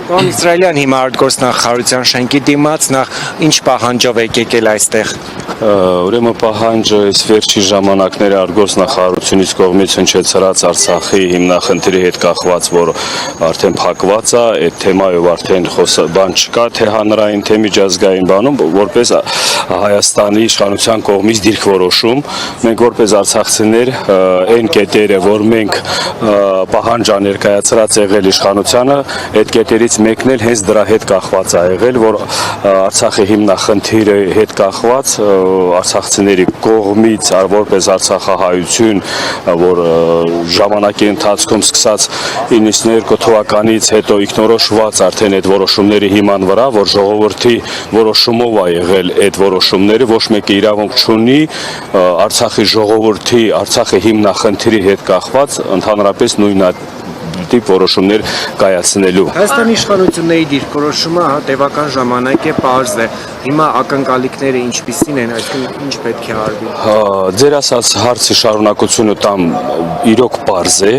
Պարոն Իսրայելյան, հիմա արտգործնախարարության շենքի դիմաց նախ ինչ պահանջով եք եկել այստեղ։ Ուրեմն պահանջը այս վերջի ժամանակների արտգործնախարարությունից կողմից հնչեցրած Արցախի հիմնախնդրի հետ կախված, որ արդեն փակված է, այդ թեմայով արդեն բան չկա, թե հանրային, թե միջազգային բանում, որպես Հայաստանի իշխանության կողմից դիրքորոշում, մենք որպես արցախցիներ այն կետերը, որ մենք պահանջ ներկայացրած եղել իշխանությանը, այդ կետերից մեկն էլ հենց դրա հետ կախված է եղել, որ Արցախի հիմնախնդիրը հետ կախված արցախցիների կողմից որպես արցախահայություն, որ ժամանակի ընթացքում սկսած 92 թվականից հետո ինքնորոշված արդեն այդ որոշումների հիման վրա, որ ժողովրդի որոշումով է եղել այդ որոշումները, ոչ մեկը իրավունք չունի Արցախի ժողովրդի, Արցախի հիմնախնդրի հետ կախված ընդհանրապես նույնատիպ որոշումներ կայացնելու։ Հայաստանի իշխանությունների դիրքորոշումը տևական ժամանակ է, պարզ է։ Հիմա ակնկալիքները ինչպիսին են, այսինքն ինչ պետք է արվի։ Ձեր ասած հարցի շարունակությունը տամ իրոք պարզ է,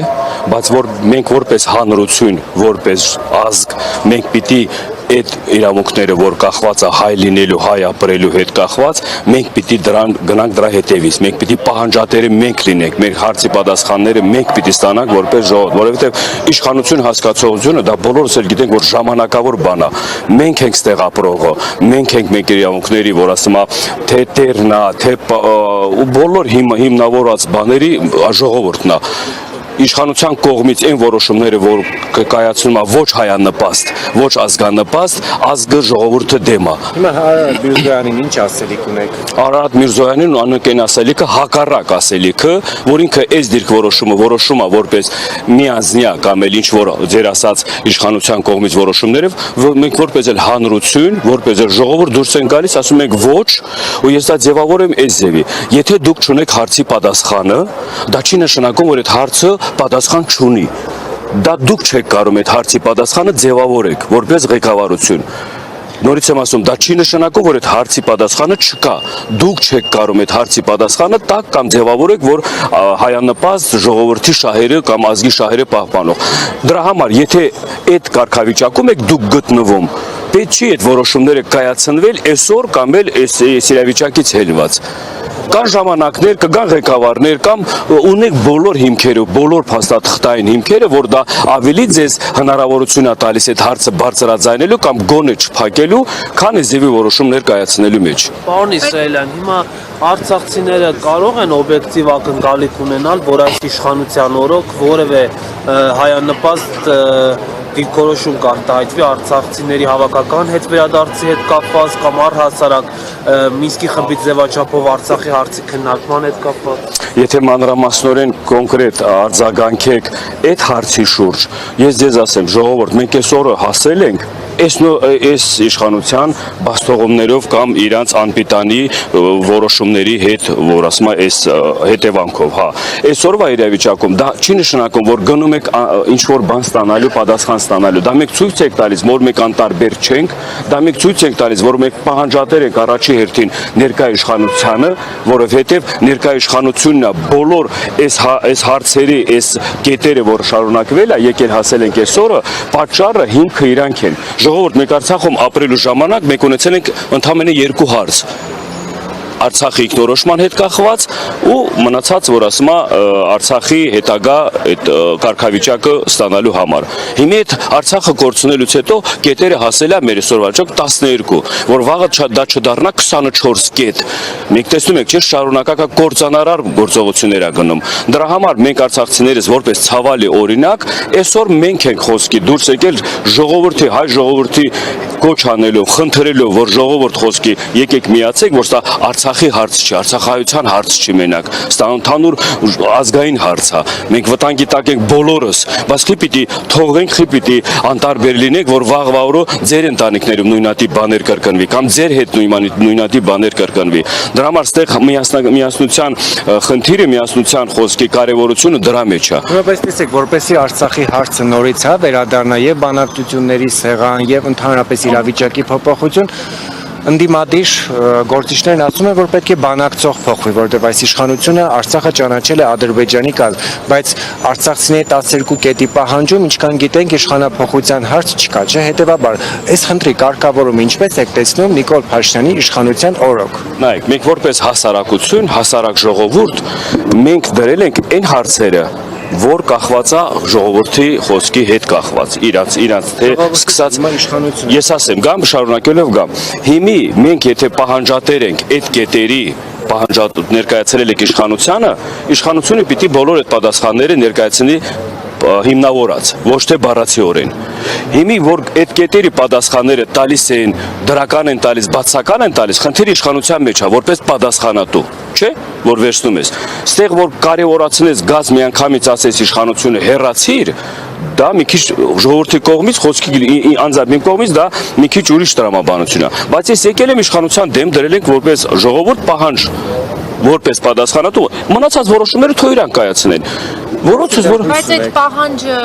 բայց որ մենք որպես հանրություն, որպես ազգ, մենք պիտի այդ իրավունքները, որ կախված է հայ լինելու, հայ ապրելու հետ կախված, մենք պիտի գնանք դրա հետևից, մենք պիտի պահանջատերը մենք լինենք, մեր հարցի պատասխանները մենք պիտի ստանանք որպես ժողովուրդ, որովհետև իշխանություն հասկացողությունը դա բոլորս էլ գիտենք, որ ժամանակավոր բան է, մենք ենք ստեղ ապրողը, մենք ենք մեր իրավունքների, որ ասում է, թե տերն է, թե բոլոր հիմնավորած բաների ժողովուրդն է։ Իշխանության կողմից այն որոշումները, որ կայացնում է ոչ հայանպաստ, ոչ ազգանպաստ, ազգը ժողովուրդը դեմ է։ Հիմա Արարատ Միրզոյանին ինչ ասելիք ունեք։ Արարատ Միրզոյանին անկեն ասելիքը հակառակ ասելիքը, որ ինքը այս դիրքորոշումը որոշում է որպես միանձնյա կամ էլ ինչ որ ձեր ասած իշխանության կողմից որոշումներով, մենք որպես էլ հանրություն, որպես էլ ժողովուրդ դուրս են գալիս, ասում ենք ոչ, ու ես դա ձևավորեմ այս ձևի։ Եթե դուք չունեք հարցի պատասխանը, դա չի նշանակում, որ այդ հարցը պատասխան չունի։ Դա դուք չեք կարող այդ հարցի պատասխանը ձևավորեք որպես ղեկավարություն։ Նորից եմ ասում, դա չի նշանակում, որ այդ հարցի պատասխանը չկա։ Դուք չեք կարող այդ հարցի պատասխանը տակ կամ ձևավորեք, որ հայանպաստ ժողովրդի շահերը կամ ազգի շահերը պահպանող։ Դրա համար, եթե այդ կարգավիճակում եք դուք գտնվում, պետք չի այդ որոշումները կայացնվել այսօր կամ էլ այս իրավիճակից ելված։ Կան ժամանակներ, կգան ղեկավարներ կամ ունեք բոլոր հիմքերը, բոլոր փաստաթղթային հիմքերը, որ դա ավելի ձեզ հնարավորություն է տալիս այդ հարցը բարձրաձայնելու կամ գոնե չփակելու, քան այս ձևի որոշումներ կայացնելու մեջ։ Պարոն Իսրայելյան, հիմա արցախցիները կարող են օբյեկտիվ ակնկալիք ունենալ, որ այս իշխանության օրոք որևէ հայանպաստ դիրքորոշում կարտահայտվի արցախցիների հավաքական հետ վերադարձի հետ կապված կամ առհասարակ Մինսկի խմբի ձևաչափով Արցախի հարցի քննարկման հետ կապված։ Եթե մանրամասնորեն կոնկրետ արձագանքեք այդ հարցի շուրջ, ես ձեզ ասեմ, ժողովուրդ, մենք այս օրը հասել ենք այս իշխանության բաստողումներով կամ իրանց անպիտանի որոշումների հետ, որ ասում է այս հետևանքով, հա։ Այսօրվա իրավիճակում դա չի նշանակում, որ գնում եք ինչ-որ բան ստանալու, պատասխան ստանալու։ Դա մենք ցույց ենք տալիս, որ մենք անտարբեր չենք, դա մենք ցույց ենք տալիս, որ մենք պահանջատեր ենք առաջի հերթին ներկա իշխանությանը, որովհետև ներկա իշխանությունն է բոլոր այս հարցերի, այս կետերը, որ շարունակվել է, եկել հասել ենք այսօրը, պատճառը հիմքը իրանք են։ Ժողովուրդ, մենք Արցախում ապրելու ժամանակ մենք ունեցել ենք ընդամենը 2 հարց։ Արցախի ինքնորոշման հետ կախված ու մնացած, որ ասում է Արցախի հետագա այդ կարգավիճակը ստանալու համար։ Հիմա այդ Արցախը կորցնելուց հետո կետերը հասել է մեր այսօրվա վիճակ 12, որ վաղը դա չդառնա 24 կետ։ Մենք տեսնում ենք, չէ՞, շարունակական կործանարար գործողություններ ա գնում։ Դրա համար մենք արցախցիներս որպես ցավալի օրինակ, այսօր մենք ենք խոսքի դուրս եկել ժողովրդի, հայ ժողովրդի կոչ անելով, խնդրելով, որ ժողովուրդ խոսքի եկեք միացեք, որ սա Արցախի հարց չի, արցախայության հարց չի մենակ, սա ընդհանուր ազգային հարց է։ Մենք վտանգի տակ ենք բոլորս, բայց խի պիտի թողենք, խի պիտի անտարբեր լինենք, որ վաղվա օրը ձեր ընտանիքներում նույնատիպ բաներ կրկնվի կամ ձեր հետ նույնատիպ բաներ կրկնվի։ Դրա համար ստեղ միասնության խնդիրը, միասնության խոսքի կարևորությունը դրա մեջ է։ Որպես տեսեք, որպեսզի Արցախի հարցը նորից վերադառնա եւ բանակցությունների սեղան եւ ընդհանրապես իրավիճակի փոփոխություն, ընդդիմադիր գործիչներն ասում են, որ պետք է բանակցող փոխվի, որովհետև այս իշխանությունը Արցախը ճանաչել է Ադրբեջանի կազմ, բայց արցախցիների 12 կետի պահանջում, ինչքան գիտենք, իշխանափոխության հարց չկա, չէ՞, հետևաբար, այս խնդրի կարգավորումը ինչպես եք տեսնում Նիկոլ Փաշինյանի իշխանության օրոք։ Նայեք, մենք որպես հասարակություն, հասարակ ժողովուրդ, մենք դրել ենք այն հարցերը, որ կախված է ժողովրդի խոսքի հետ կախված, իրանց թե սկսած ես ասեմ, գամ շարունակելով գամ։ Հիմի մենք եթե պահանջատեր ենք այդ կետերի ներկայացրել եք իշխանությունը պիտի բոլոր այդ պատասխանները ներկայացնի հիմնավորած, ոչ թե բառացիորեն։ Հիմի որ այդ կետերի պատասխանները տալիս են, դրական են տալիս, բացական են տալիս, խնդիրը իշխանության մեջ է, որպես պատասխանատու, չէ՞, որ վերցնում ես։ Ստեղ որ կարևորացնես գազ միանգամից ասես իշխանությունը հեռացիր, դա մի քիչ ժողովրդի կողմից խոսքի անձամբ իմ կողմից դա մի քիչ ուրիշ տրամաբանություն է, բայց ես եկել եմ իշխանության դեմ դրել ենք որպես ժողովուրդ պահանջ, որպես պատասխանատու, մնացած որոշումները թող իրան կայացնեն։ Բայց այդ պահանջը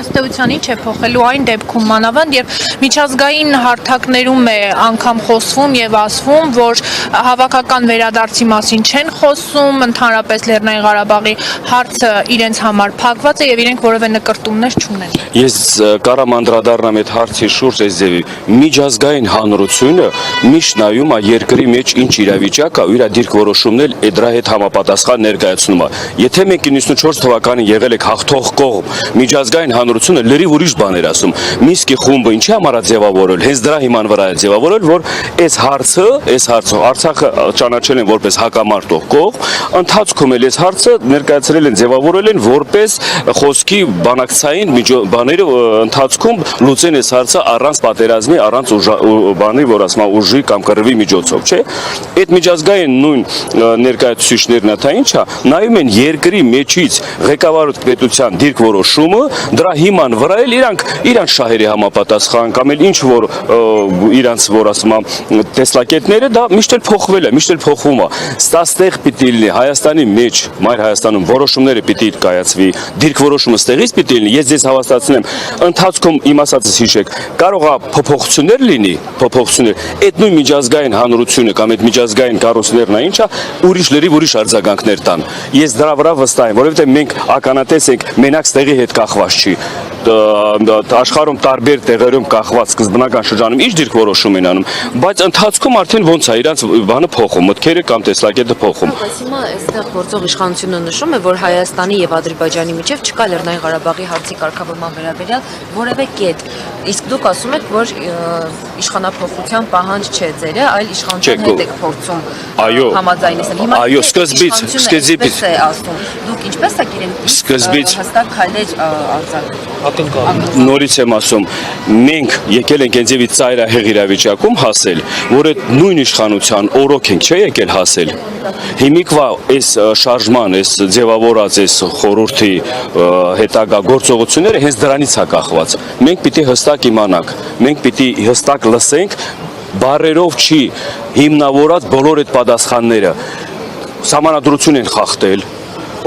ըստ էության ինչ է փոխելու այն դեպքում մանավանդ եւ միջազգային հարթակներում է անգամ խոսվում եւ ասվում, որ հավաքական վերադարձի մասին չեն խոսում, ընդհանրապես Լեռնային Ղարաբաղի հարցը իրենց համար փակված է եւ իրենք որևէ նկրտումներ չունեն։ Ես կարամ անդրադառնամ այդ հարցի շուրջ այս ձևի։ Միջազգային հանրությունը միշտ նայում է երկրի մեջ ինչ իրավիճակ է, իր դիրք որոշումներ այդ դրա հետ համապատասխան ներկայացնում է։ Եթե մենք 94 թվականին եղել եք հաղթող կողմ, միջազգային հանրությունը լրիվ ուրիշ բաներ ասում։ Մինսկի խումբը ինչի համար է ձևավորել, հենց դրա հիման վրա է ձևավորել, որ այս հարցը Արցախը ճանաչել են որպես հակամարտող կողմ, ընթացքում էլ այս հարցը ներկայացրել են, ձևավորել են որպես խոսքի բանակցային բաները ընթացքում լուծեն այս հարցը առանց պատերազմի, առանց բանի, որ ասում է ուժի կամ կռվի միջոցով, չէ՞։ Այդ միջազգային նույն ներկայացուցիչներն դա ինչ է, նայում են երկրի մեջից ղեկավար պետության դիրք որոշումը, դրա հիման վրա էլ իրանք շահերի համապատասխան կամ էլ ինչ որ իրանք որ ասում է տեսլակետները դա միշտ էլ փոխվել է, միշտ էլ փոխվում է։ Ստեղ պիտի լինի Հայաստանի մեջ, մայր Հայաստանում որոշումները պիտի կայացվի, դիրք որոշումը ստեղից պիտի լինի։ Ես ձեզ հավաստացնեմ, ընթացքում իմ ասածս հիշեք, կարող է փոփոխություններ լինի, փոփոխություններ։ Այդ նույն միջազգային հանրությունը կամ այդ միջազգային կառույցներն է ինչա, ուրիշ արձագանքներ տան։ Ես դրա վրա վստահ եմ, որովհետև մենք ականատես ենք մենակ ստեղի հետ կախված չի։ Աշխարհում տարբեր տեղերում կախված սկզբնական շրջանում ինչ դիրք որոշում են անում, բայց ընթացքում արդեն ոնց է իրանց բանը փոխում, մտքերը կամ տեսլակետը փոխում։ Բայց հիմա այստեղ գործող իշխանությունը նշում է, որ Հայաստանի եւ Ադրբեջանի միջև չկա Լեռնային Ղարաբաղի հարցի կարգավորման վերաբերյալ որևէ կետ։ Իսկ դուք ասում եք, որ իշխանափոխության պահանջ չէ ձերը, այլ իշխանության հետ եք փորձում համաձայնեցնել։ Հիմա այո, սկզբից է ասում։ Դուք ինչպես եք իրեն հստակ քայլեր արձակում։ Նորից եմ ասում, մենք եկել ենք այնձևի ծայրահեղ իրավիճակում հասել, որ այդ նույն իշխանության օրոք ենք չէ եկել հասել։ Հիմիկվա այս շարժման, այս ձևավորած այս խորհրդի հետագա գործողությունները հենց դրանից է կախված։ Մենք պիտի հստակ իմանանք, մենք պիտի հստակ լսենք, բառերով չի հիմնավորած բոլոր այդ պատասխանները։ Սահմանադրություն են խախտել,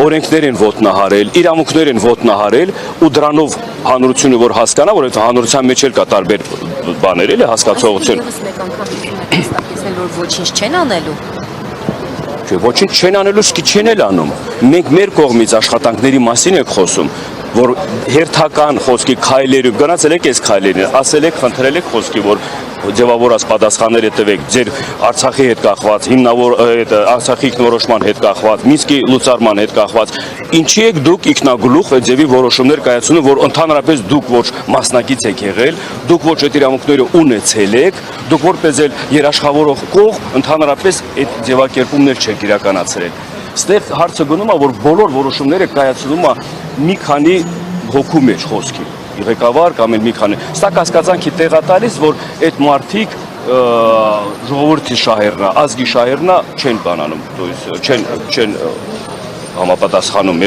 օրենքներ են ոտնահարել, իրավունքներ են ոտնահարել ու դրանով հանրությունը որ հասկանա, որ այդ հանրության մեջ էլ կա տարբեր բաներ, էլի հասկացողություն։ Եվս մեկ անգամ հստակեցնել, որ ոչինչ չեն անելու։ Չէ, ոչինչ չեն անելու, սկի չեն էլ անում։ Մենք մեր կողմից աշխատանքների մասին ենք խոսում, որ հերթական խոսքի քայլերով գնացել եք այս քայլերին, ասել եք, խնդրել եք խոսքի, որ ձևավորած պատասխաններ տվեք ձեր Արցախի հետ կախված, հիմնավոր Արցախի ինքնորոշման հետ կախված, Մինսկի լուծարման հետ կախված, ինչի եք դուք ինքնագլուխ այդ ձևի որոշումներ կայացնում, որ ընդհանրապես դուք ոչ մասնակից եք եղել, դուք ոչ այդ իրավունքները ունեցել եք, դուք որպես էլ երաշխավորող կողմ ընդհանրապես այդ ձևակերպումներ չեք իրականացրել։ Ստեղ հարցը գնում է, որ բոլոր որոշումները կայացնում է մի քանի հոգու մեջ խոսքի։ Ղեկավար կամ մի քանի։ Սա կասկածանքի տեղ է տալիս, որ այդ մարդիկ ժողովրդի շահերն, ազգի շահերն չեն բանանում, չեն համապատասխանում